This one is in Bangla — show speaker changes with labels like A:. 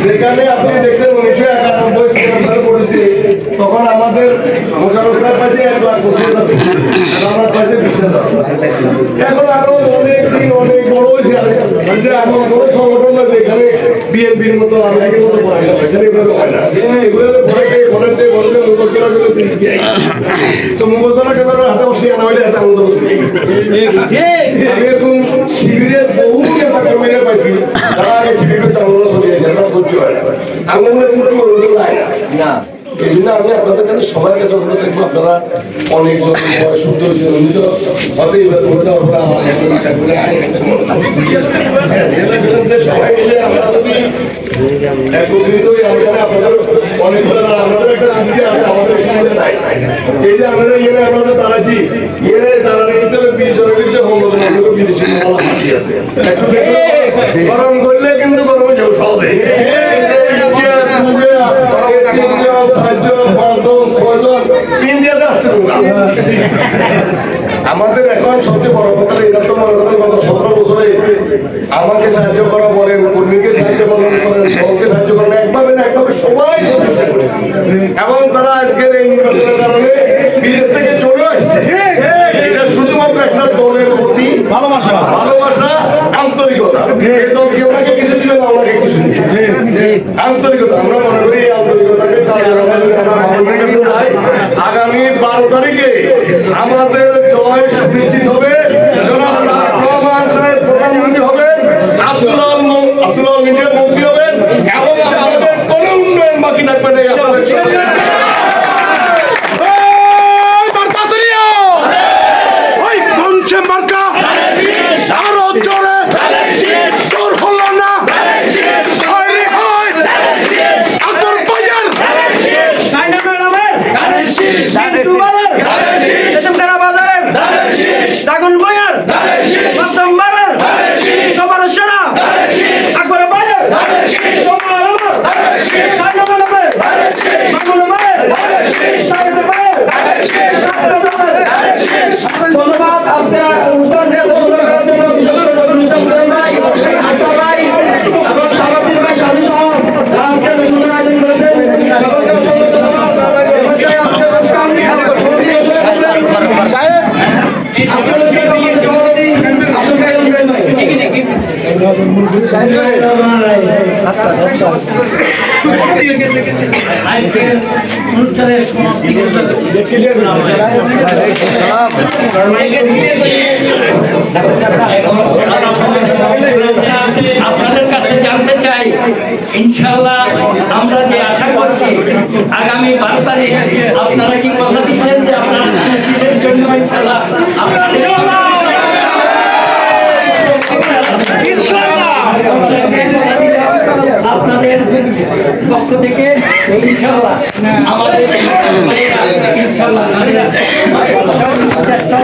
A: যেখানে আপনি দেখছেন 1991 সালে পড়েছে, তখন আমাদের মোশাররফের পাশে 1 লাখ বছর যাবে, আমরা পাশে 20,000। এখন আরো অনেক দিন অনেক বড় হয়েছে। এমন কোনো সংগঠন না যেখানে বিএনপির মতো আমেরিকার মতো পড়াশোনা হয়, এগুলো হয় না। এগুলো ভোটারদের মুখস্থরা গুলো তো মুখস্থরা কেবল হাতে বসে আনা হইলে হাতে আনন্দ। আমি এখন শিবিরের বহু নেতা কর্মীরা পাইছি, তারা আগে শিবিরের চালনা চলিয়েছে, আমরা সহ্য হয় না, আন্দোলনের কিন্তু না। এই জন্য আমি আপনাদের কাছে সবার কাছে অনুরোধ থাকবো, আপনারা অনেকজন বয়স শুদ্ধ হয়েছে, উন্নীত হবে এবার করতে হবে। সবাই মিলে আমরা যদি একত্রিত হই, আপনাদের অনেকগুলো আমাদের একটা সুবিধা আছে, আমাদের সুবিধা নাই। এই যে আপনারা ইয়ে আপনাদের দাঁড়াইছি, ইয়ে দাঁড়ানোর ভিতরে 20 জনের ভিতরে বিদেশি আছে, গরম করলে কিন্তু গরমে যাবো সহজে। আমাদের এখন সবচেয়ে বড় কথা, এটা তো মনে করেন গত 17 বছরে আমাকে সাহায্য করা বলেন, কর্মীকে সাহায্য করেন, সবকে সাহায্য করেন, একভাবে না একভাবে সবাই সহযোগিতা করেছে। এবং তারা আজকের এই নির্বাচনের কারণে বিদেশ থেকে চলে আসছে। এটা শুধুমাত্র একটা দলের প্রতি ভালোবাসা, আন্তরিকতা। এই দল কেউ নাকি কিছু দিলে না, আমাকে কিছু দিবে, আন্তরিকতা। আমরা মনে করি এই আন্তরিকতাকে আগামী 12 তারিখে আমাদের জয় সুনিশ্চিত হবে। রহমান সাহেব প্রধানমন্ত্রী হবেন, আব্দুল্লাহ মিডিয়া মন্ত্রী হবেন, এবং আমাদের কোনো উন্নয়ন বাকি থাকবে না।
B: আপনাদের কাছে জানতে চাই, ইনশাআল্লাহ আমরা যে আশা করছি আগামী 12 তারিখ আপনারা কি কথা দিচ্ছেন যে আপনারা শিশুদের জন্য ইনশাআল্লাহ আপনাদের পক্ষ থেকে ইনশাআল্লাহ আমাদের ইনশাআল্লাহ চেষ্টা